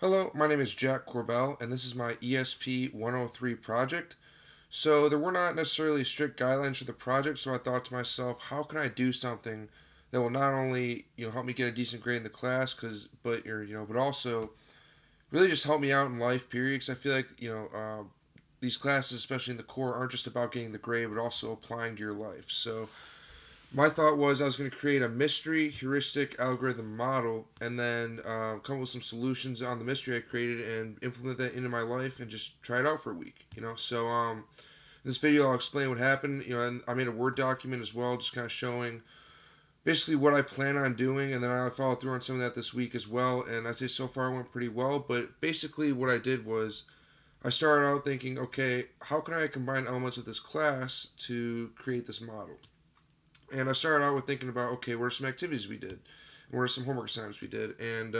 Hello, my name is Jack Corbell, and this is my ESP 103 project. So, there were not necessarily strict guidelines for the project, so I thought to myself, how can I do something that will not only, help me get a decent grade in the class, but also really just help me out in life, period, because I feel like, these classes, especially in the core, aren't just about getting the grade, but also applying to your life. So, my thought was I was going to create a mystery heuristic algorithm model and then come up with some solutions on the mystery I created and implement that into my life and just try it out for a week. In this video I'll explain what happened. And I made a Word document as well, just kind of showing basically what I plan on doing, and then I followed through on some of that this week as well. And I'd say so far it went pretty well. But basically, what I did was I started out thinking, okay, how can I combine elements of this class to create this model? And I started out with thinking about, okay, what are some activities we did? And what are some homework assignments we did? And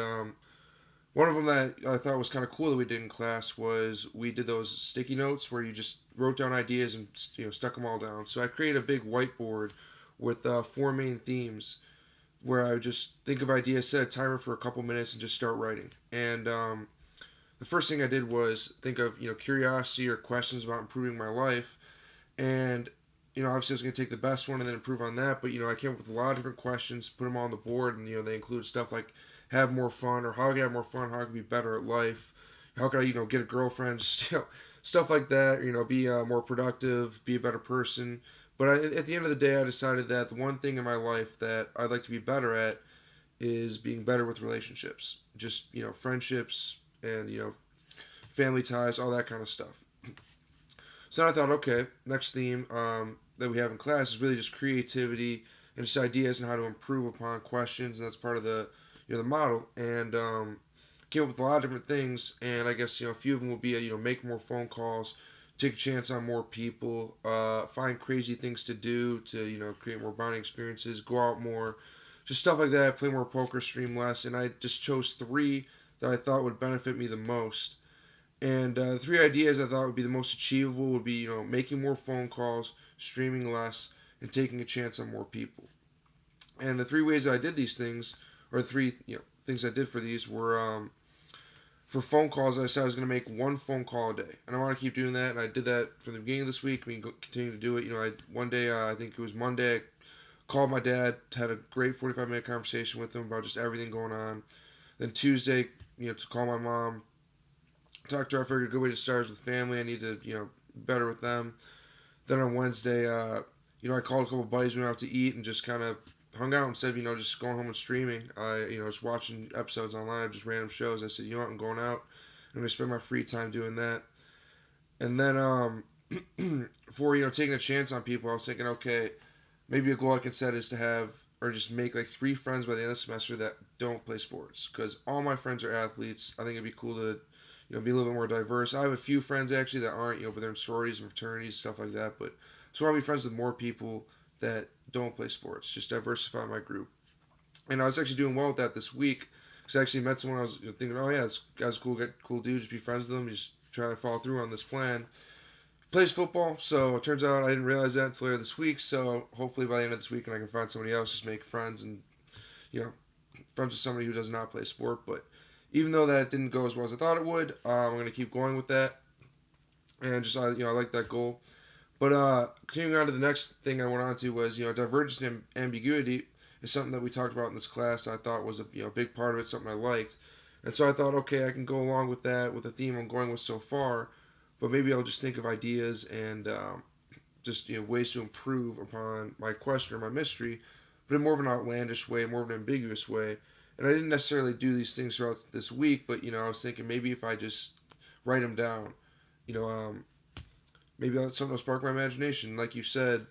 one of them that I thought was kind of cool that we did in class was we did those sticky notes where you just wrote down ideas and stuck them all down. So I created a big whiteboard with four main themes where I would just think of ideas, set a timer for a couple minutes, and just start writing. And the first thing I did was think of curiosity or questions about improving my life, and obviously I was going to take the best one and then improve on that. But I came up with a lot of different questions, put them all on the board, and they include stuff like have more fun, or how I can have more fun, how I can be better at life, how can I get a girlfriend, just stuff like that. Be more productive, be a better person. But at the end of the day, I decided that the one thing in my life that I'd like to be better at is being better with relationships, just friendships and family ties, all that kind of stuff. So I thought, okay, next theme that we have in class is really just creativity and just ideas and how to improve upon questions, and that's part of the the model. And came up with a lot of different things, and I guess a few of them will be make more phone calls, take a chance on more people, find crazy things to do to create more bonding experiences, go out more, just stuff like that. Play more poker, stream less, and I just chose three that I thought would benefit me the most. And the three ideas I thought would be the most achievable would be, making more phone calls, streaming less, and taking a chance on more people. And the three ways I did these things, or the three things I did for these were for phone calls. I said I was going to make one phone call a day, and I want to keep doing that. And I did that from the beginning of this week. I mean, continue to do it. One day I think it was Monday. I called my dad, had a great 45-minute conversation with him about just everything going on. Then Tuesday, to call my mom, talk to her. I figured a good way to start is with family. I need to, better with them. Then on Wednesday, I called a couple buddies. We went out to eat and just kind of hung out instead of, just going home and streaming. Just watching episodes online, just random shows. I said, I'm going out. I'm going to spend my free time doing that. And then for, taking a chance on people, I was thinking, okay, maybe a goal I can set is to have or just make like three friends by the end of the semester that don't play sports, because all my friends are athletes. I think it'd be cool to be a little bit more diverse. I have a few friends actually that aren't, but they're in sororities and fraternities, stuff like that. But so I want to be friends with more people that don't play sports, just diversify my group. And I was actually doing well with that this week, because I actually met someone. I was thinking, oh yeah, this guy's a cool dude, just be friends with him, just try to follow through on this plan. Plays football, so it turns out I didn't realize that until later this week. So hopefully by the end of this week, I can find somebody else, just make friends, and you know, friends with somebody who does not play sport. But even though that didn't go as well as I thought it would, I'm gonna keep going with that, and just I like that goal. But continuing on to the next thing I went on to was divergence and ambiguity is something that we talked about in this class. I thought was a big part of it, something I liked, and so I thought, okay, I can go along with that with the theme I'm going with so far, but maybe I'll just think of ideas and just ways to improve upon my question or my mystery, but in more of an outlandish way, more of an ambiguous way. And I didn't necessarily do these things throughout this week, but I was thinking maybe if I just write them down, you know, um, maybe something will spark my imagination. Like you said,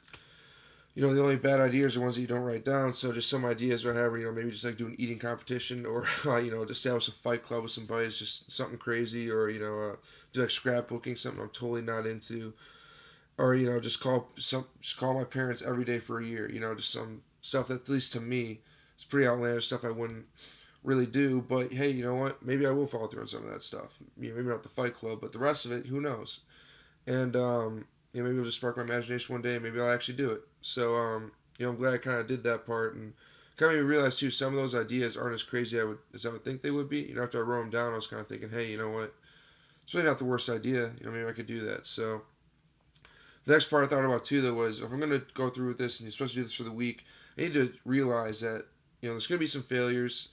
the only bad ideas are ones that you don't write down. So just some ideas I have, maybe just like do an eating competition, or to establish a fight club with some buddies, just something crazy, or do like scrapbooking, something I'm totally not into, or just call my parents every day for a year. Just some stuff that, at least to me, it's pretty outlandish stuff I wouldn't really do. But hey, you know what? Maybe I will follow through on some of that stuff. Maybe not the Fight Club, but the rest of it, who knows? And maybe it'll just spark my imagination one day, and maybe I'll actually do it. So I'm glad I kind of did that part and kind of made me realize too, some of those ideas aren't as crazy as I would think they would be. After I wrote them down, I was kind of thinking, hey, you know what? It's really not the worst idea. Maybe I could do that. So the next part I thought about too, though, was if I'm going to go through with this, and you're supposed to do this for the week, I need to realize that there's going to be some failures.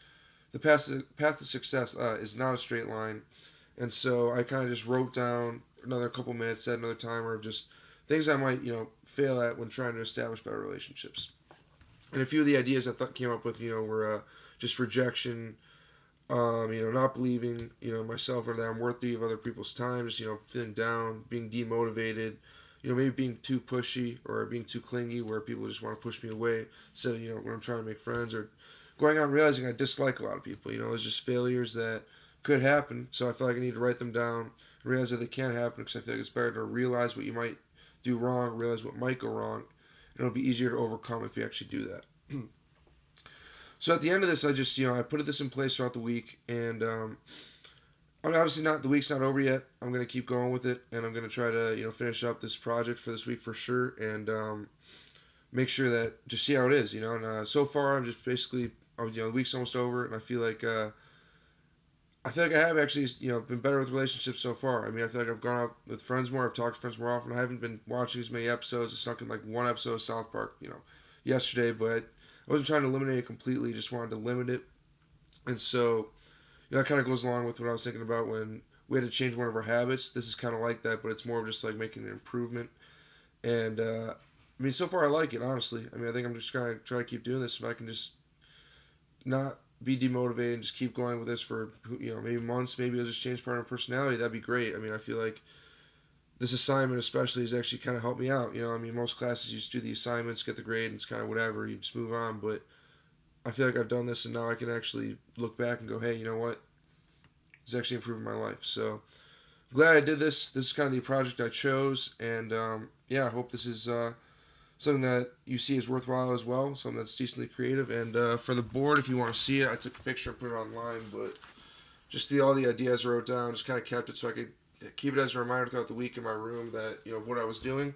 The path to success is not a straight line, and so I kind of just wrote down another couple minutes, set another timer of just things I might fail at when trying to establish better relationships. And a few of the ideas I came up with, were just rejection, not believing, myself or that I'm worthy of other people's time, just, feeling down, being demotivated, maybe being too pushy or being too clingy where people just want to push me away. So, when I'm trying to make friends, or going out and realizing I dislike a lot of people, it's just failures that could happen. So I feel like I need to write them down and realize that they can happen, because I feel like it's better to realize what you might do wrong, realize what might go wrong, and it'll be easier to overcome if you actually do that. So at the end of this, I just, I put this in place throughout the week, and obviously the week's not over yet. I'm going to keep going with it, and I'm going to try to, finish up this project for this week for sure, and make sure that, just see how it is, and so far I'm just basically, the week's almost over, and I feel like I have actually, been better with relationships so far. I mean, I feel like I've gone out with friends more, I've talked to friends more often. I haven't been watching as many episodes. I snuck in like one episode of South Park, yesterday, but I wasn't trying to eliminate it completely, just wanted to limit it. And so, that kind of goes along with what I was thinking about when we had to change one of our habits. This is kind of like that, but it's more of just like making an improvement. And, so far I like it, honestly. I think I'm just going to try to keep doing this. If I can just not be demotivated and just keep going with this for, maybe months, maybe I'll just change part of my personality, that'd be great. I feel like this assignment especially has actually kind of helped me out. Most classes you just do the assignments, get the grade, and it's kind of whatever, you just move on. But I feel like I've done this, and now I can actually look back and go, hey, you know what? It's actually improving my life. So glad I did this. This is kind of the project I chose, and I hope this is something that you see is worthwhile as well, something that's decently creative. And for the board, if you want to see it, I took a picture and put it online, but just all the ideas I wrote down, just kind of kept it so I could keep it as a reminder throughout the week in my room that, of what I was doing.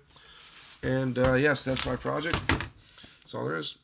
And yes, that's my project. That's all there is.